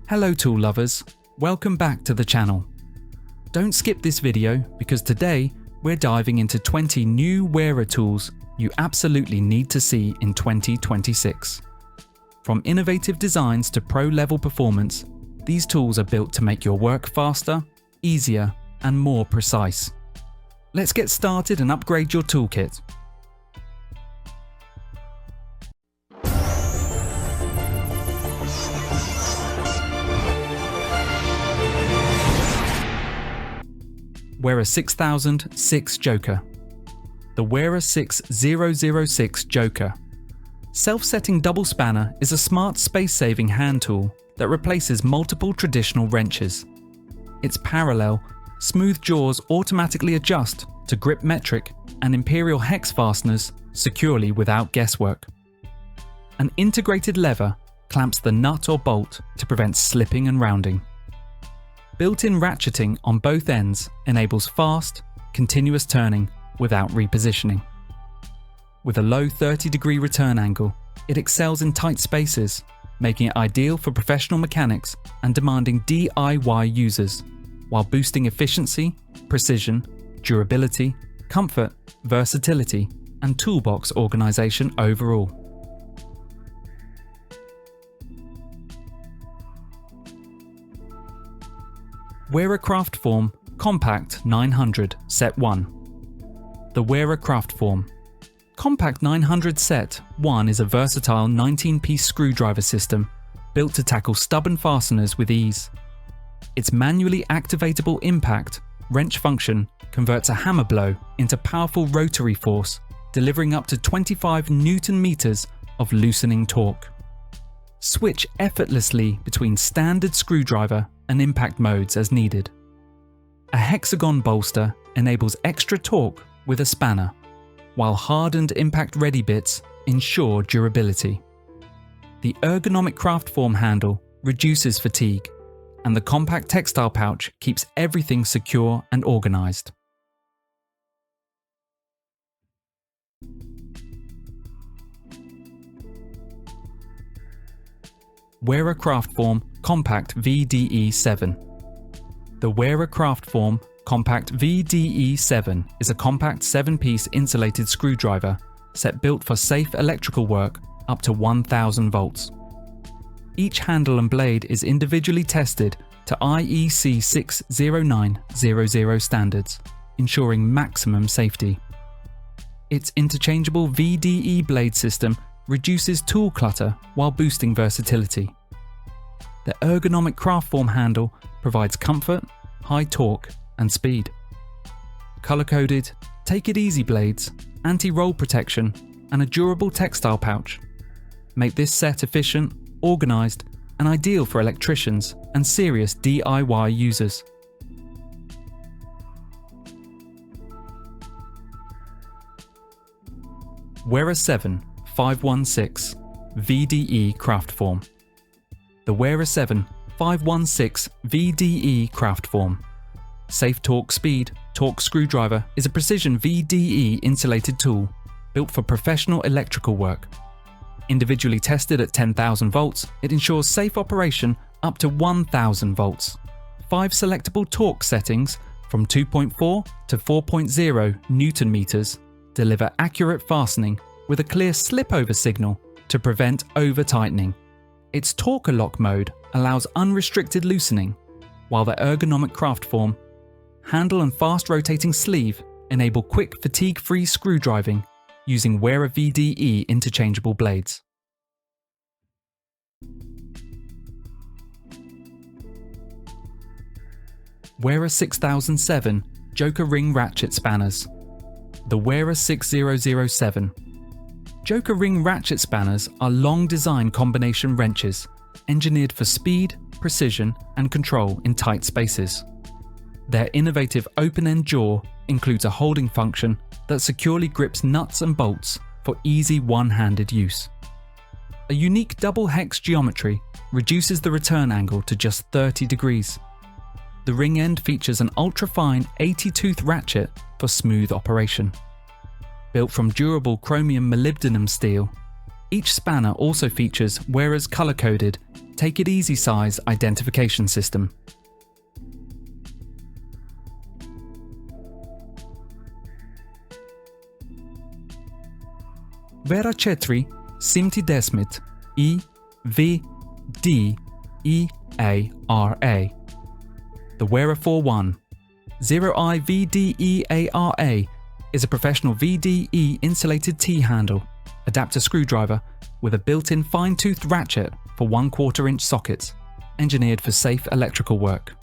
Hello tool lovers, welcome back to the channel. Don't skip this video because today we're diving into 20 new Wera tools you absolutely need to see in 2026. From innovative designs to pro-level performance, these tools are built to make your work faster, easier, and more precise. Let's get started and upgrade your toolkit. Wera 6006 Joker. The Wera 6006 Joker. Self-setting double spanner is a smart space-saving hand tool that replaces multiple traditional wrenches. Its parallel, smooth jaws automatically adjust to grip metric and imperial hex fasteners securely without guesswork. An integrated lever clamps the nut or bolt to prevent slipping and rounding. Built-in ratcheting on both ends enables fast, continuous turning without repositioning. With a low 30-degree return angle, it excels in tight spaces, making it ideal for professional mechanics and demanding DIY users, while boosting efficiency, precision, durability, comfort, versatility, and toolbox organization overall. Wera Kraftform Kompakt 900 Set 1. The Wera Kraftform Kompakt 900 Set 1 is a versatile 19-piece screwdriver system built to tackle stubborn fasteners with ease. Its manually activatable impact wrench function converts a hammer blow into powerful rotary force, delivering up to 25 Newton meters of loosening torque. Switch effortlessly between standard screwdriver and impact modes as needed. A hexagon bolster enables extra torque with a spanner, while hardened impact-ready bits ensure durability. The ergonomic Kraftform handle reduces fatigue, and the compact textile pouch keeps everything secure and organized. Wera Kraftform Kompakt VDE 7. The Wera Kraftform Kompakt VDE 7 is a compact 7-piece insulated screwdriver set built for safe electrical work up to 1000 volts. Each handle and blade is individually tested to IEC 60900 standards, ensuring maximum safety. Its interchangeable VDE blade system reduces tool clutter while boosting versatility. The ergonomic Kraftform handle provides comfort, high torque, and speed. Color-coded, take-it-easy blades, anti-roll protection, and a durable textile pouch make this set efficient, organized, and ideal for electricians and serious DIY users. Wera 7 516 VDE Kraftform. The Wera 7 516 VDE Kraftform. Safe torque speed torque screwdriver is a precision VDE insulated tool built for professional electrical work. Individually tested at 10,000 volts, it ensures safe operation up to 1000 volts. 5 selectable torque settings from 2.4 to 4.0 Newton meters deliver accurate fastening with a clear slip-over signal to prevent over-tightening. Its torque lock mode allows unrestricted loosening, while the ergonomic Kraftform handle and fast rotating sleeve enable quick fatigue-free screw driving using Wera VDE interchangeable blades. Wera 6007 Joker ring ratchet spanners. The Wera 6007. Joker ring ratchet spanners are long design combination wrenches engineered for speed, precision, and control in tight spaces. Their innovative open-end jaw includes a holding function that securely grips nuts and bolts for easy one-handed use. A unique double hex geometry reduces the return angle to just 30 degrees. The ring end features an ultra-fine 80-tooth ratchet for smooth operation. Built from durable chromium molybdenum steel, each spanner also features Wera's color-coded Take It Easy size identification system. Wera 4 70 I VDE A RA. The Wera 41 0I VDE A RA is a professional VDE insulated T-handle adapter screwdriver with a built-in fine-toothed ratchet for 1/4 inch sockets, engineered for safe electrical work.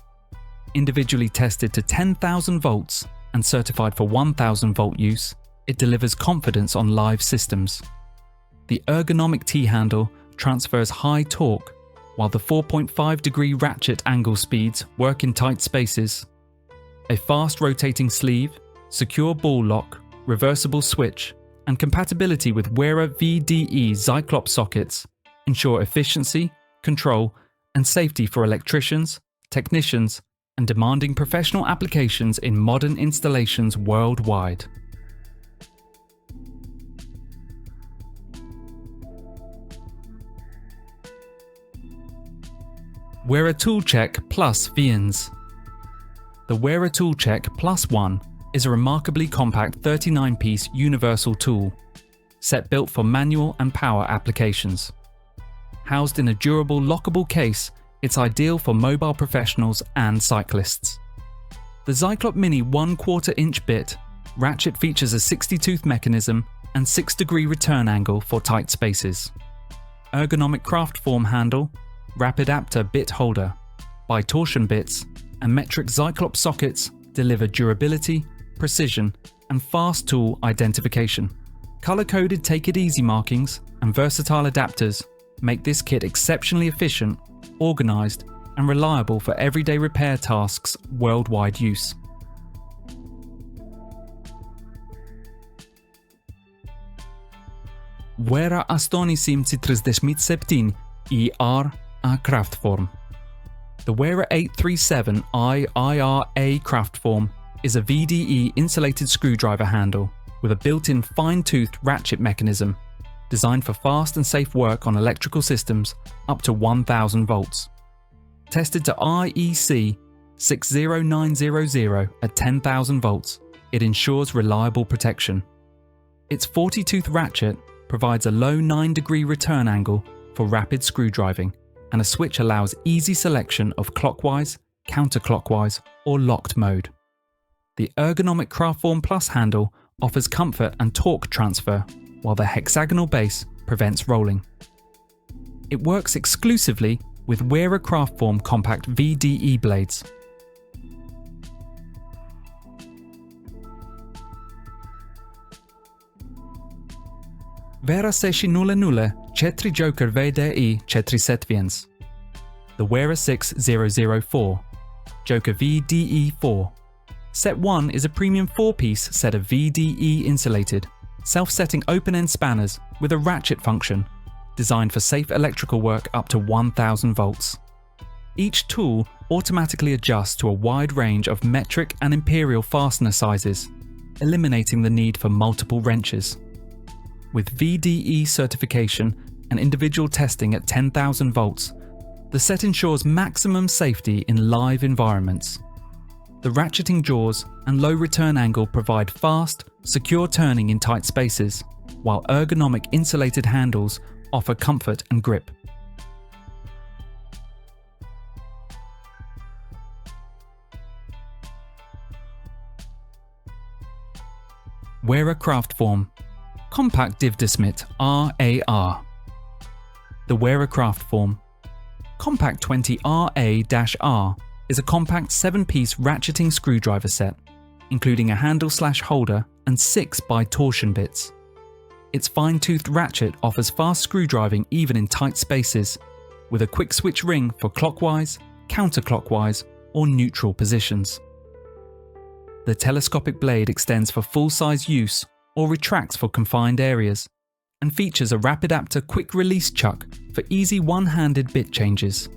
Individually tested to 10,000 volts and certified for 1,000 volt use, it delivers confidence on live systems. The ergonomic T-handle transfers high torque, while the 4.5-degree ratchet angle speeds work in tight spaces. A fast rotating sleeve, secure ball lock, reversible switch, and compatibility with Wera VDE Zyklop sockets ensure efficiency, control, and safety for electricians, technicians, and demanding professional applications in modern installations worldwide. Wera Toolcheck Plus VINs. The Wera Toolcheck Plus 1 is a remarkably compact 39-piece universal tool, set built for manual and power applications. Housed in a durable lockable case, it's ideal for mobile professionals and cyclists. The Zyklop Mini 1/4 inch bit ratchet features a 60-tooth mechanism and 6-degree return angle for tight spaces. Ergonomic Kraftform handle, rapid apter bit holder, bi-torsion bits, and metric Zyklop sockets deliver durability, precision, and fast tool identification. Color-coded Take It Easy markings and versatile adapters make this kit exceptionally efficient, organized, and reliable for everyday repair tasks worldwide use. Wera 837 I RA Kraftform. The Wera 837 I RA Kraftform is a VDE insulated screwdriver handle with a built-in fine-toothed ratchet mechanism designed for fast and safe work on electrical systems up to 1,000 volts. Tested to IEC 60900 at 10,000 volts, it ensures reliable protection. Its 40-tooth ratchet provides a low 9-degree return angle for rapid screwdriving, and a switch allows easy selection of clockwise, counterclockwise, or locked mode. The ergonomic Kraftform Plus handle offers comfort and torque transfer, while the hexagonal base prevents rolling. It works exclusively with Wera Kraftform Kompakt VDE blades. Wera 600 4 Joker VDE 4 The Wera 6004 Joker VDE 4. Set 1 is a premium 4-piece set of VDE insulated, self-setting open-end spanners with a ratchet function, designed for safe electrical work up to 1,000 volts. Each tool automatically adjusts to a wide range of metric and imperial fastener sizes, eliminating the need for multiple wrenches. With VDE certification and individual testing at 10,000 volts, the set ensures maximum safety in live environments. The ratcheting jaws and low return angle provide fast, secure turning in tight spaces, while ergonomic insulated handles offer comfort and grip. Wera Kraftform Kompakt Divdesmit RAR. The Wera Kraftform Kompakt 20 RA-R is a compact 7-piece ratcheting screwdriver set, including a handle/holder and 6 bi-torsion bits. Its fine-toothed ratchet offers fast screwdriving even in tight spaces, with a quick switch ring for clockwise, counterclockwise, or neutral positions. The telescopic blade extends for full-size use or retracts for confined areas, and features a rapid apter quick-release chuck for easy one-handed bit changes.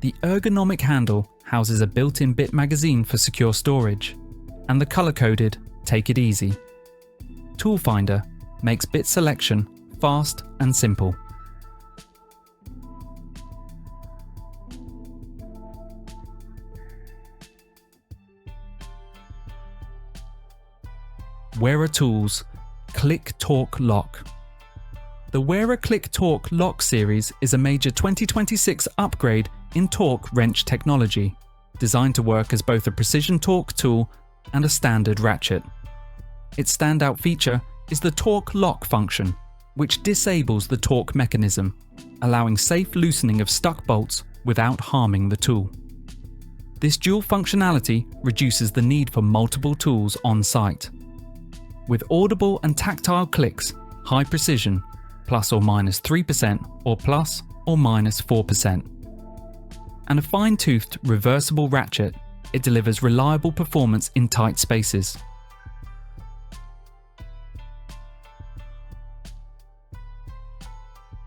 The ergonomic handle houses a built-in bit magazine for secure storage, and the color-coded Take It Easy tool finder makes bit selection fast and simple. Wera Tools Click Torque Lock. The Wera Click Torque Lock series is a major 2026 upgrade in torque wrench technology, designed to work as both a precision torque tool and a standard ratchet. Its standout feature is the torque lock function, which disables the torque mechanism, allowing safe loosening of stuck bolts without harming the tool. This dual functionality reduces the need for multiple tools on site. With audible and tactile clicks, high precision, plus or minus 3% or plus or minus 4%. And a fine-toothed reversible ratchet, it delivers reliable performance in tight spaces.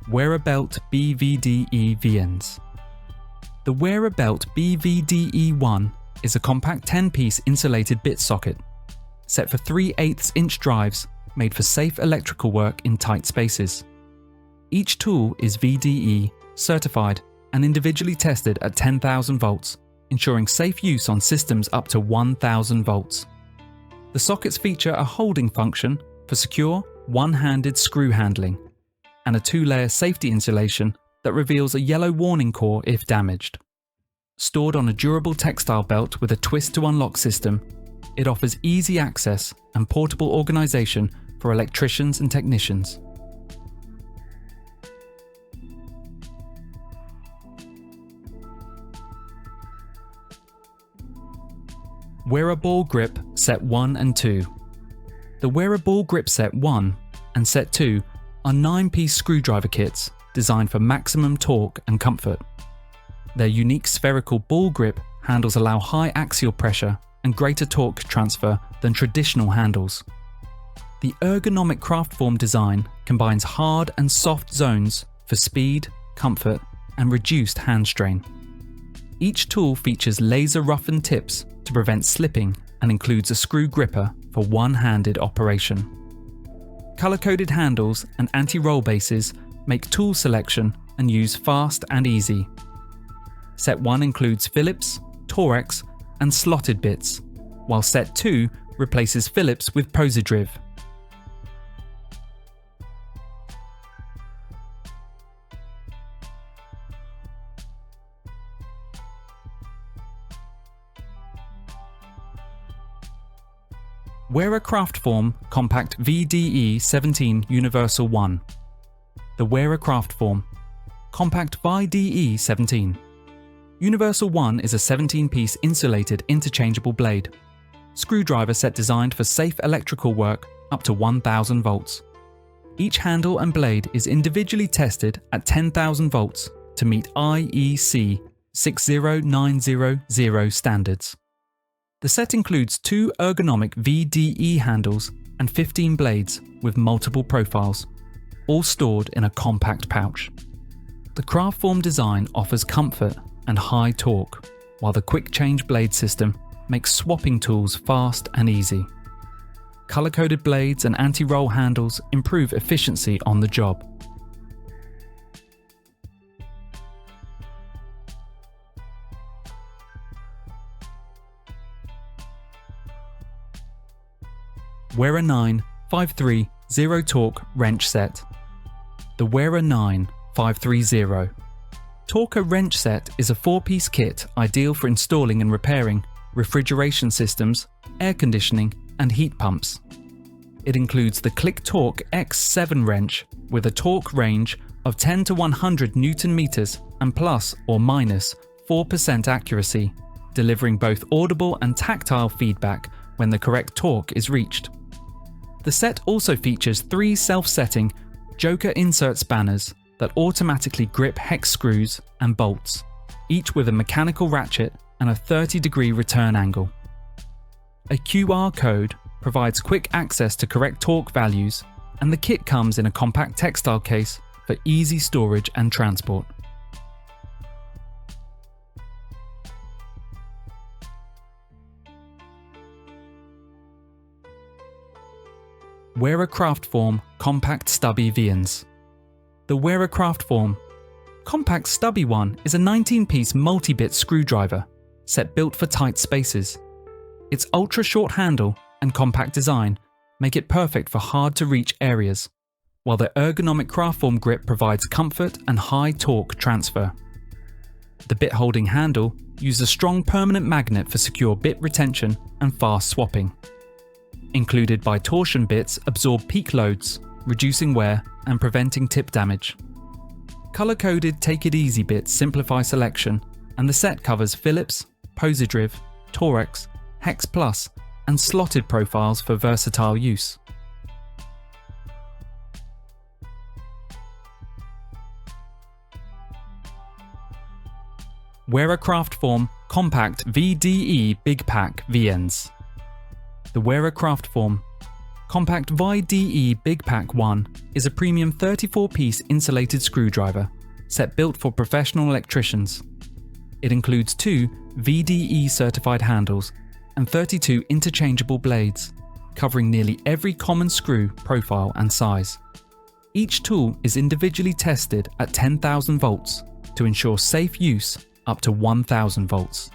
Wera Belt B VDE VNs. The Wera Belt B VDE 1 is a compact 10-piece insulated bit socket, set for 3/8 inch drives made for safe electrical work in tight spaces. Each tool is VDE certified and individually tested at 10,000 volts, ensuring safe use on systems up to 1,000 volts. The sockets feature a holding function for secure, one-handed screw handling, and a 2-layer safety insulation that reveals a yellow warning core if damaged. Stored on a durable textile belt with a twist to unlock system, it offers easy access and portable organization for electricians and technicians. Wera Ball Grip Set 1 and 2. The Wera Ball Grip Set 1 and Set 2 are 9-piece screwdriver kits designed for maximum torque and comfort. Their unique spherical ball grip handles allow high axial pressure and greater torque transfer than traditional handles. The ergonomic Kraftform design combines hard and soft zones for speed, comfort, and reduced hand strain. Each tool features laser-roughened tips to prevent slipping and includes a screw gripper for one-handed operation. Color-coded handles and anti-roll bases make tool selection and use fast and easy. Set 1 includes Phillips, Torex, and slotted bits, while Set 2 replaces Phillips with Posidriv. Wera Kraftform Kompakt VDE 17 Universal 1. The Wera Kraftform Kompakt VDE 17. Universal 1 is a 17-piece insulated interchangeable blade. Screwdriver set designed for safe electrical work up to 1,000 volts. Each handle and blade is individually tested at 10,000 volts to meet IEC 60900 standards. The set includes 2 ergonomic VDE handles and 15 blades with multiple profiles, all stored in a compact pouch. The Kraftform design offers comfort and high torque, while the quick change blade system makes swapping tools fast and easy. Color-coded blades and anti-roll handles improve efficiency on the job. Wera 9 530 Torque Wrench Set. The Wera 9 530 Torque Wrench Set is a 4-piece kit ideal for installing and repairing refrigeration systems, air conditioning, and heat pumps. It includes the Click Torque X7 wrench with a torque range of 10 to 100 Newton meters and plus or minus 4% accuracy, delivering both audible and tactile feedback when the correct torque is reached. The set also features 3 self-setting Joker insert spanners that automatically grip hex screws and bolts, each with a mechanical ratchet and a 30-degree return angle. A QR code provides quick access to correct torque values, and the kit comes in a compact textile case for easy storage and transport. Wera Kraftform Compact Stubby VNs. The Wera Kraftform Compact Stubby 1 is a 19-piece multi-bit screwdriver set built for tight spaces. Its ultra-short handle and compact design make it perfect for hard-to-reach areas, while the ergonomic Kraftform grip provides comfort and high torque transfer. The bit holding handle uses a strong permanent magnet for secure bit retention and fast swapping. Included by torsion bits absorb peak loads, reducing wear and preventing tip damage. Color-coded Take It Easy bits simplify selection, and the set covers Phillips, Posidriv, Torex, Hex Plus, and slotted profiles for versatile use. Wera Kraftform Kompakt VDE Big Pack VNs. The Wera Kraftform Kompakt VDE Big Pack 1 is a premium 34-piece insulated screwdriver, set built for professional electricians. It includes 2 VDE certified handles and 32 interchangeable blades, covering nearly every common screw, profile and size. Each tool is individually tested at 10,000 volts to ensure safe use up to 1,000 volts,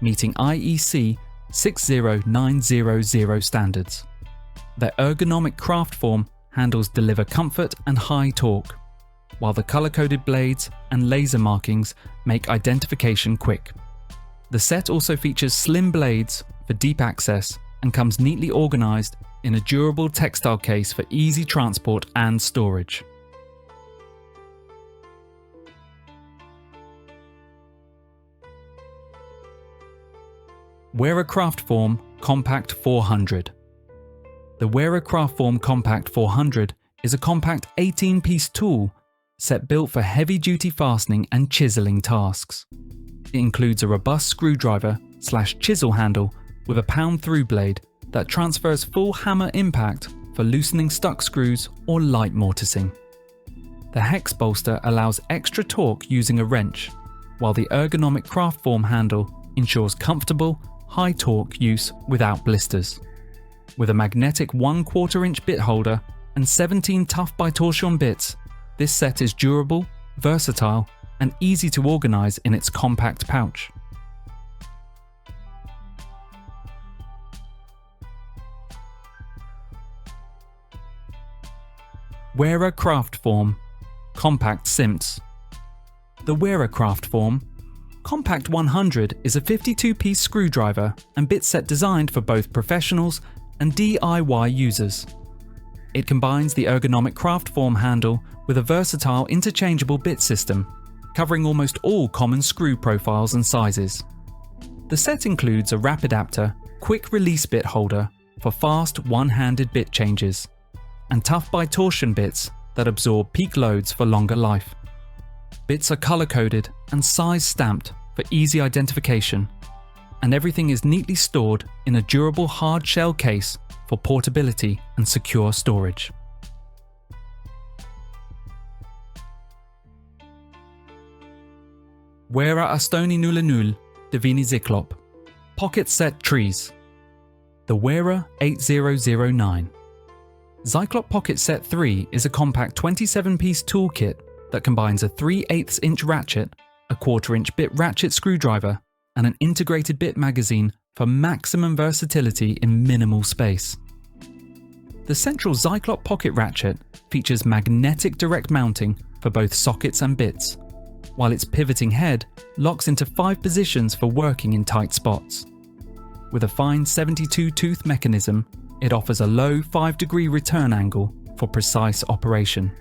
meeting IEC 60900 standards. The ergonomic Kraftform handles deliver comfort and high torque, while the color-coded blades and laser markings make identification quick. The set also features slim blades for deep access and comes neatly organized in a durable textile case for easy transport and storage. Wera Kraftform Kompakt 400. The Wera Kraftform Kompakt 400 is a compact 18-piece tool set built for heavy-duty fastening and chiseling tasks. It includes a robust screwdriver/chisel handle with a pound-through blade that transfers full hammer impact for loosening stuck screws or light mortising. The hex bolster allows extra torque using a wrench, while the ergonomic Kraftform handle ensures comfortable, high torque use without blisters. With a magnetic 1/4 inch bit holder and 17 tough by torsion bits, this set is durable, versatile, and easy to organize in its compact pouch. Wera Kraftform Kompakt SIMS. The Wera Kraftform Kompakt 100 is a 52-piece screwdriver and bit set designed for both professionals and DIY users. It combines the ergonomic Kraftform handle with a versatile interchangeable bit system, covering almost all common screw profiles and sizes. The set includes a Rapidaptor quick release bit holder for fast one-handed bit changes, and tough by torsion bits that absorb peak loads for longer life. Bits are color-coded and size-stamped for easy identification, and everything is neatly stored in a durable hard shell case for portability and secure storage. Wera Astoni Nulanul Divini Zyklop Pocket Set Trees. The Wera 8009. Zyklop Pocket Set 3 is a compact 27-piece toolkit that combines a 3/8 inch ratchet, a 1/4 inch bit ratchet screwdriver, and an integrated bit magazine for maximum versatility in minimal space. The central Zyklop pocket ratchet features magnetic direct mounting for both sockets and bits, while its pivoting head locks into 5 positions for working in tight spots. With a fine 72-tooth mechanism, it offers a low 5-degree return angle for precise operation.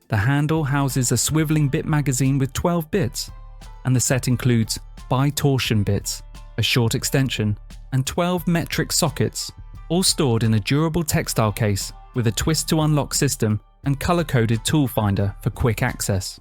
The handle houses a swiveling bit magazine with 12 bits, and the set includes bi-torsion bits, a short extension, and 12 metric sockets, all stored in a durable textile case with a twist-to-unlock system and color-coded tool finder for quick access.